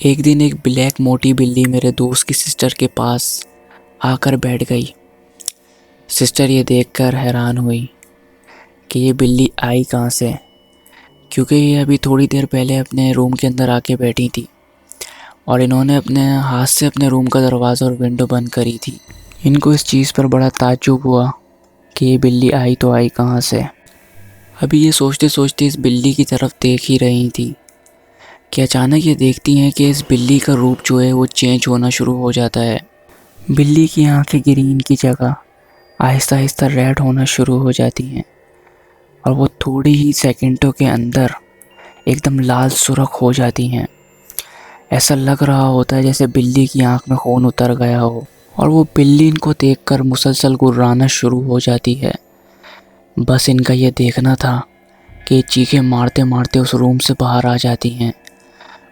ایک دن ایک بلیک موٹی بلی میرے دوست کی سسٹر کے پاس آ کر بیٹھ گئی۔ سسٹر یہ دیکھ کر حیران ہوئی کہ یہ بلی آئی کہاں سے، کیونکہ یہ ابھی تھوڑی دیر پہلے اپنے روم کے اندر آ کے بیٹھی تھی اور انہوں نے اپنے ہاتھ سے اپنے روم کا دروازہ اور ونڈو بند کری تھی۔ ان کو اس چیز پر بڑا تعجب ہوا کہ یہ بلی آئی تو آئی کہاں سے۔ ابھی یہ سوچتے سوچتے اس بلی کی طرف دیکھ ہی رہی تھی کہ اچانک یہ دیکھتی ہیں کہ اس بلی کا روپ جو ہے وہ چینج ہونا شروع ہو جاتا ہے۔ بلی کی آنکھیں گرین کی جگہ آہستہ آہستہ ریڈ ہونا شروع ہو جاتی ہیں اور وہ تھوڑی ہی سیکنڈوں کے اندر ایک دم لال سرخ ہو جاتی ہیں۔ ایسا لگ رہا ہوتا ہے جیسے بلی کی آنکھ میں خون اتر گیا ہو، اور وہ بلی ان کو دیکھ کر مسلسل گرانا شروع ہو جاتی ہے۔ بس ان کا یہ دیکھنا تھا کہ یہ چیخیں مارتے مارتے اس روم سے باہر آ جاتی ہیں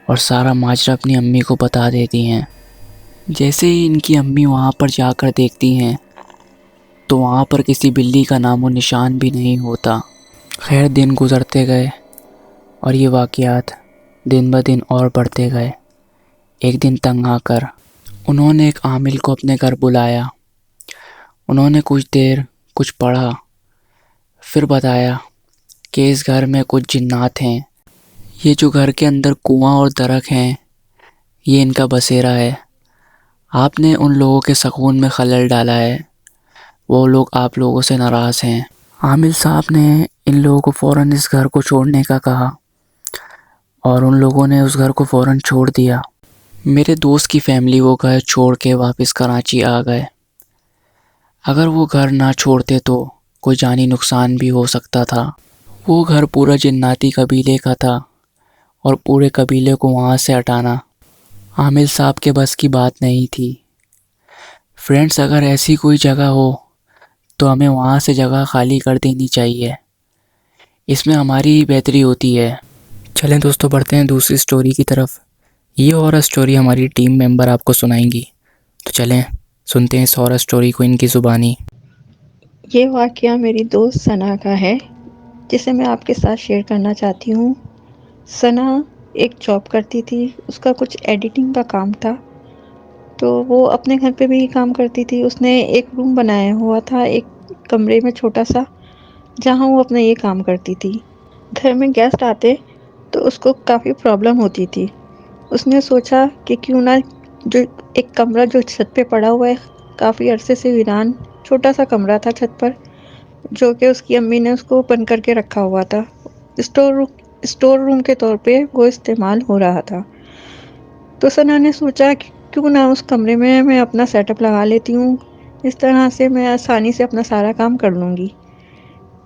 اور سارا ماجرا اپنی امی کو بتا دیتی ہیں۔ جیسے ہی ان کی امی وہاں پر جا کر دیکھتی ہیں تو وہاں پر کسی بلی کا نام و نشان بھی نہیں ہوتا۔ خیر دن گزرتے گئے اور یہ واقعات دن بہ دن اور بڑھتے گئے۔ ایک دن تنگ آ کر انہوں نے ایک عامل کو اپنے گھر بلایا۔ انہوں نے کچھ دیر کچھ پڑھا، پھر بتایا کہ اس گھر میں کچھ جنات ہیں۔ یہ جو گھر کے اندر کنواں اور درخت ہیں یہ ان کا بسیرا ہے۔ آپ نے ان لوگوں کے سکون میں خلل ڈالا ہے، وہ لوگ آپ لوگوں سے ناراض ہیں۔ عامل صاحب نے ان لوگوں کو فوراً اس گھر کو چھوڑنے کا کہا اور ان لوگوں نے اس گھر کو فوراً چھوڑ دیا۔ میرے دوست کی فیملی وہ گھر چھوڑ کے واپس کراچی آ گئے۔ اگر وہ گھر نہ چھوڑتے تو کوئی جانی نقصان بھی ہو سکتا تھا۔ وہ گھر پورا جناتی قبیلے کا تھا اور پورے قبیلے کو وہاں سے ہٹانا عامل صاحب کے بس کی بات نہیں تھی۔ فرینڈس، اگر ایسی کوئی جگہ ہو تو ہمیں وہاں سے جگہ خالی کر دینی چاہیے، اس میں ہماری ہی بہتری ہوتی ہے۔ چلیں دوستو بڑھتے ہیں دوسری سٹوری کی طرف۔ یہ ہارر سٹوری ہماری ٹیم ممبر آپ کو سنائیں گی، تو چلیں سنتے ہیں اس ہارر سٹوری کو ان کی زبانی۔ یہ واقعہ میری دوست ثنا کا ہے جسے میں آپ کے ساتھ شیئر کرنا چاہتی ہوں۔ ثنا ایک جاب کرتی تھی، اس کا کچھ ایڈیٹنگ کا کام تھا، تو وہ اپنے گھر پہ بھی کام کرتی تھی۔ اس نے ایک روم بنایا ہوا تھا ایک کمرے میں چھوٹا سا، جہاں وہ اپنا یہ کام کرتی تھی۔ گھر میں گیسٹ آتے تو اس کو کافی پرابلم ہوتی تھی۔ اس نے سوچا کہ کیوں نہ جو ایک کمرہ جو چھت پہ پڑا ہوا ہے، کافی عرصے سے ویران چھوٹا سا کمرہ تھا چھت پر، جو کہ اس کی امی نے اس کو بند کر کے رکھا ہوا تھا، اسٹور روم کے طور پہ وہ استعمال ہو رہا تھا۔ تو ثنا نے سوچا کہ کیوں نہ اس کمرے میں اپنا سیٹ اپ لگا لیتی ہوں، اس طرح سے میں آسانی سے اپنا سارا کام کر لوں گی۔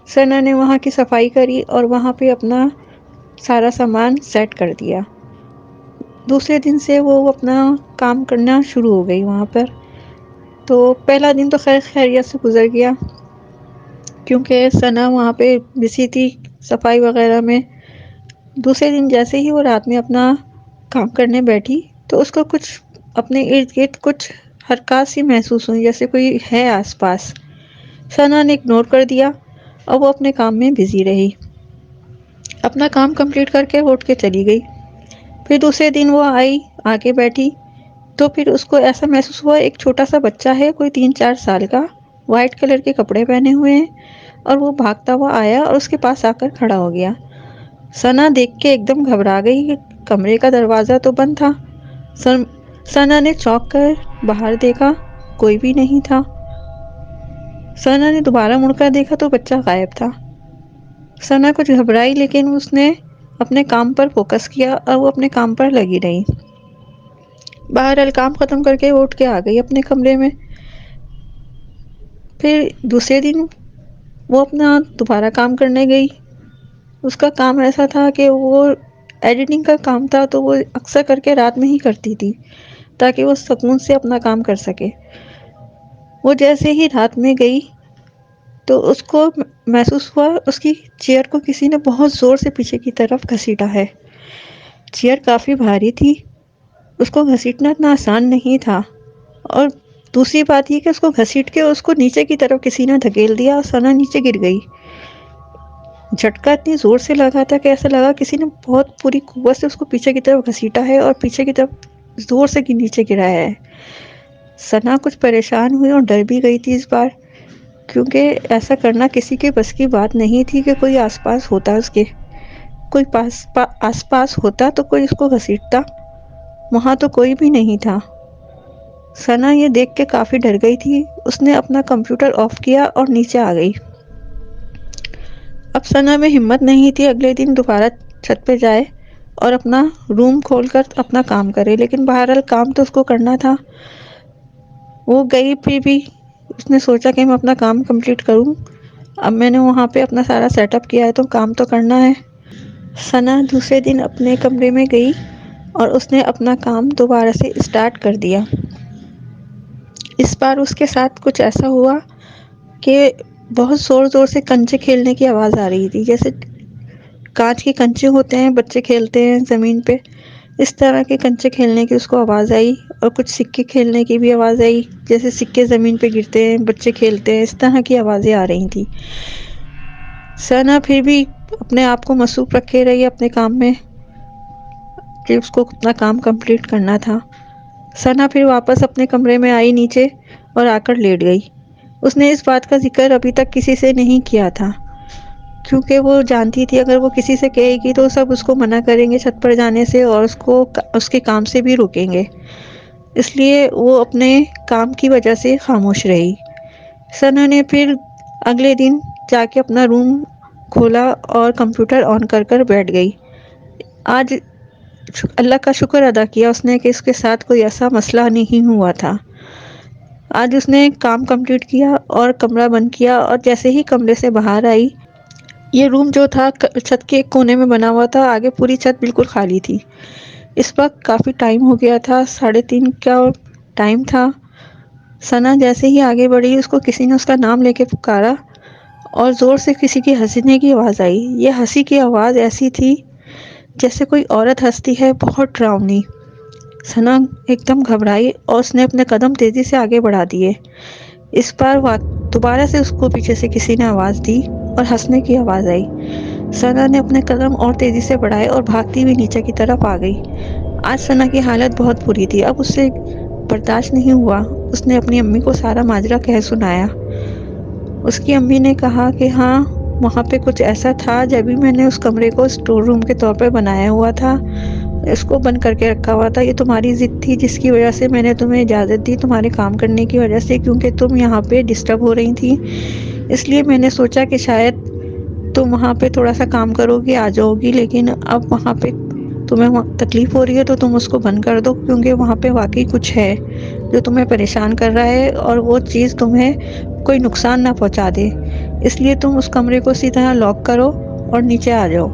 ثنا نے وہاں کی صفائی کری اور وہاں پہ اپنا سارا سامان سیٹ کر دیا۔ دوسرے دن سے وہ اپنا کام کرنا شروع ہو گئی وہاں پر۔ تو پہلا دن تو خیر خیریت سے گزر گیا، کیونکہ ثنا وہاں پہ بزی تھی صفائی وغیرہ میں۔ دوسرے دن جیسے ہی وہ رات میں اپنا کام کرنے بیٹھی تو اس کو کچھ اپنے ارد گرد کچھ حرکات سی محسوس ہوئی، جیسے کوئی ہے آس پاس۔ ثنا نے اگنور کر دیا اور وہ اپنے کام میں بزی رہی۔ اپنا کام کمپلیٹ کر کے وہ اٹھ کے چلی گئی۔ پھر دوسرے دن وہ آئی، آ کے بیٹھی، تو پھر اس کو ایسا محسوس ہوا ایک چھوٹا سا بچہ ہے کوئی 3-4 سال کا، وائٹ کلر کے کپڑے پہنے ہوئے ہیں، اور وہ بھاگتا ہوا آیا اور اس کے پاس آ کر کھڑا ہو گیا۔ ثنا دیکھ کے ایک دم گھبرا گئی کہ کمرے کا دروازہ تو بند تھا۔ ثنا نے چونک کر باہر دیکھا، کوئی بھی نہیں تھا۔ ثنا نے دوبارہ مڑ کر دیکھا تو بچہ غائب تھا۔ ثنا کچھ گھبرائی لیکن اس نے اپنے کام پر فوکس کیا اور وہ اپنے کام پر لگی رہی۔ بہرحال کام ختم کر کے وہ اٹھ کے آ گئی اپنے کمرے میں۔ پھر دوسرے دن وہ اپنا دوبارہ کام کرنے گئی۔ اس کا کام ایسا تھا کہ وہ ایڈیٹنگ کا کام تھا، تو وہ اکثر کر کے رات میں ہی کرتی تھی تاکہ وہ سکون سے اپنا کام کر سکے۔ وہ جیسے ہی رات میں گئی تو اس کو محسوس ہوا اس کی چیئر کو کسی نے بہت زور سے پیچھے کی طرف گھسیٹا ہے۔ چیئر کافی بھاری تھی، اس کو گھسیٹنا اتنا آسان نہیں تھا، اور دوسری بات یہ کہ اس کو گھسیٹ کے اس کو نیچے کی طرف کسی نے دھکیل دیا اور ثنا نیچے گر گئی۔ جھٹکا اتنی زور سے لگا تھا کہ ایسا لگا کسی نے بہت پوری قوت سے اس کو پیچھے کی طرف گھسیٹا ہے اور پیچھے کی طرف زور سے نیچے گرایا ہے۔ ثنا کچھ پریشان ہوئی اور ڈر بھی گئی تھی اس بار، کیونکہ ایسا کرنا کسی کے بس کی بات نہیں تھی کہ کوئی آس پاس ہوتا، اس کے کوئی آس پاس ہوتا تو کوئی اس کو گھسیٹتا، وہاں تو کوئی بھی نہیں تھا۔ ثنا یہ دیکھ کے کافی ڈر گئی تھی، اس نے اپنا کمپیوٹر آف کیا اور نیچے آ گئی۔ اب ثنا میں ہمت نہیں تھی اگلے دن دوبارہ چھت پہ جائے اور اپنا روم کھول کر اپنا کام کرے، لیکن بہرحال کام تو اس کو کرنا تھا۔ وہ گئی، پھر بھی اس نے سوچا کہ میں اپنا کام کمپلیٹ کروں، اب میں نے وہاں پہ اپنا سارا سیٹ اپ کیا ہے تو کام تو کرنا ہے۔ ثنا دوسرے دن اپنے کمرے میں گئی اور اس نے اپنا کام دوبارہ سے اسٹارٹ کر دیا۔ اس بار اس کے ساتھ کچھ ایسا ہوا کہ بہت زور زور سے کنچے کھیلنے کی آواز آ رہی تھی، جیسے کانچ کے کنچے ہوتے ہیں، بچے کھیلتے ہیں زمین پہ، اس طرح کے کنچے کھیلنے کی اس کو آواز آئی، اور کچھ سکے کھیلنے کی بھی آواز آئی، جیسے سکے زمین پہ گرتے ہیں، بچے کھیلتے ہیں، اس طرح کی آوازیں آ رہی تھیں۔ ثنا پھر بھی اپنے آپ کو مصروف رکھے رہی اپنے کام میں کہ اس کو اپنا کام کمپلیٹ کرنا تھا۔ ثنا پھر واپس اپنے کمرے میں آئی نیچے اور آ کر لیٹ گئی۔ اس نے اس بات کا ذکر ابھی تک کسی سے نہیں کیا تھا، کیونکہ وہ جانتی تھی اگر وہ کسی سے کہے گی تو سب اس کو منع کریں گے چھت پر جانے سے اور اس کے کام سے بھی روکیں گے، اس لیے وہ اپنے کام کی وجہ سے خاموش رہی۔ ثنا نے پھر اگلے دن جا کے اپنا روم کھولا اور کمپیوٹر آن کر کر بیٹھ گئی۔ آج اللہ کا شکر ادا کیا اس نے کہ اس کے ساتھ کوئی ایسا مسئلہ نہیں ہوا تھا۔ آج اس نے کام کمپلیٹ کیا اور کمرہ بند کیا، اور جیسے ہی کمرے سے باہر آئی، یہ روم جو تھا چھت کے ایک کونے میں بنا ہوا تھا، آگے پوری چھت بالکل خالی تھی۔ اس وقت کافی ٹائم ہو گیا تھا، 3:30 کا ٹائم تھا۔ ثنا جیسے ہی آگے بڑھی، اس کو کسی نے اس کا نام لے کے پکارا اور زور سے کسی کی ہنسنے کی آواز آئی۔ یہ ہنسی کی آواز ایسی تھی جیسے کوئی عورت ہنستی ہے، بہت ڈراؤنی۔ ثنا ایک دم گھبرائی اور اس نے اپنے قدم تیزی سے آگے بڑھا دیے۔ اس بار دوبارہ سے اس کو پیچھے سے کسی نے آواز دی اور ہنسنے کی آواز آئی۔ ثنا نے اپنے قدم اور تیزی سے بڑھائے اور بھاگتی ہوئی نیچے کی طرف آ گئی۔ آج ثنا کی حالت بہت بری تھی، اب اس سے برداشت نہیں ہوا، اس نے اپنی امی کو سارا ماجرا کہہ سنایا۔ اس کی امی نے کہا کہ ہاں، وہاں پہ کچھ ایسا تھا، جبھی میں نے اس کمرے کو اسٹور روم کے طور پہ بنایا ہوا تھا، اس کو بند کر کے رکھا ہوا تھا، یہ تمہاری ضد تھی جس کی وجہ سے میں نے تمہیں اجازت دی، تمہارے کام کرنے کی وجہ سے، کیونکہ تم یہاں پہ ڈسٹرب ہو رہی تھی، اس لیے میں نے سوچا کہ شاید تم وہاں پہ تھوڑا سا کام کرو گی، آ جاؤ گی، لیکن اب وہاں پہ تمہیں تکلیف ہو رہی ہے تو تم اس کو بند کر دو، کیونکہ وہاں پہ واقعی کچھ ہے جو تمہیں پریشان کر رہا ہے اور وہ چیز تمہیں کوئی نقصان نہ پہنچا دے، اس لیے تم اس کمرے کو اسی طرح لاک کرو اور نیچے آ جاؤ۔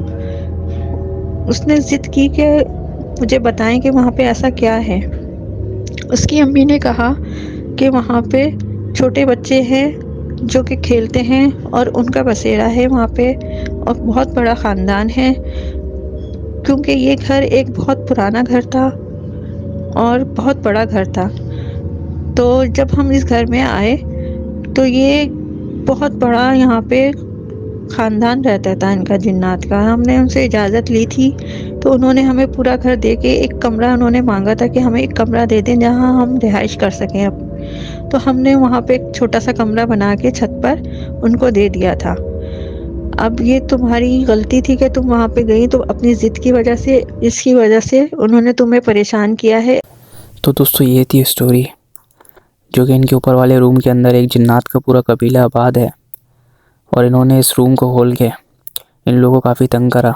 اس نے ضد کی کہ مجھے بتائیں کہ وہاں پہ ایسا کیا ہے۔ اس کی امی نے کہا کہ وہاں پہ چھوٹے بچے ہیں جو کہ کھیلتے ہیں اور ان کا بسیرا ہے وہاں پہ، اور بہت بڑا خاندان ہے، کیونکہ یہ گھر ایک بہت پرانا گھر تھا اور بہت بڑا گھر تھا۔ تو جب ہم اس گھر میں آئے تو یہ بہت بڑا یہاں پہ خاندان رہتا تھا ان کا، جنات کا۔ ہم نے ان سے اجازت لی تھی تو انہوں نے ہمیں پورا گھر دے کے ایک کمرہ انہوں نے مانگا تھا کہ ہمیں ایک کمرہ دے دیں جہاں ہم رہائش کر سکیں اب، تو ہم نے وہاں پہ ایک چھوٹا سا کمرہ بنا کے چھت پر ان کو دے دیا تھا۔ اب یہ تمہاری غلطی تھی کہ تم وہاں پہ گئی، تو اپنی ضد کی وجہ سے، اس کی وجہ سے انہوں نے تمہیں پریشان کیا ہے۔ تو دوستو یہ تھی اسٹوری، جو کہ ان کے اوپر والے روم کے اندر ایک جنات کا پورا قبیلہ آباد ہے، اور انہوں نے اس روم کو کھول کے ان لوگوں کو کافی تنگ کرا،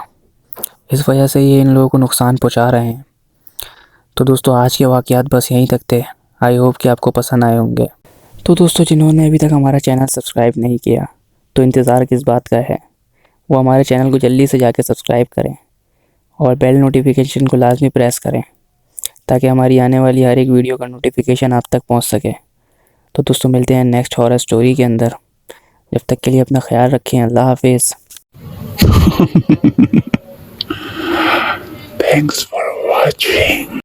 اس وجہ سے یہ ان لوگوں کو نقصان پہنچا رہے ہیں۔ تو دوستو آج کے واقعات بس یہیں تک تھے، آئی ہوپ کہ آپ کو پسند آئے ہوں گے۔ تو دوستو جنہوں نے ابھی تک ہمارا چینل سبسکرائب نہیں کیا تو انتظار کس بات کا ہے، وہ ہمارے چینل کو جلدی سے جا کے سبسکرائب کریں اور بیل نوٹیفیکیشن کو لازمی پریس کریں تاکہ ہماری آنے والی ہر ایک ویڈیو کا نوٹیفیکیشن آپ تک پہنچ سکے۔ تو دوستو ملتے ہیں نیکسٹ ہارر اسٹوری کے اندر، جب تک کے لیے اپنا خیال رکھیں، اللہ حافظ۔ Thanks for watching.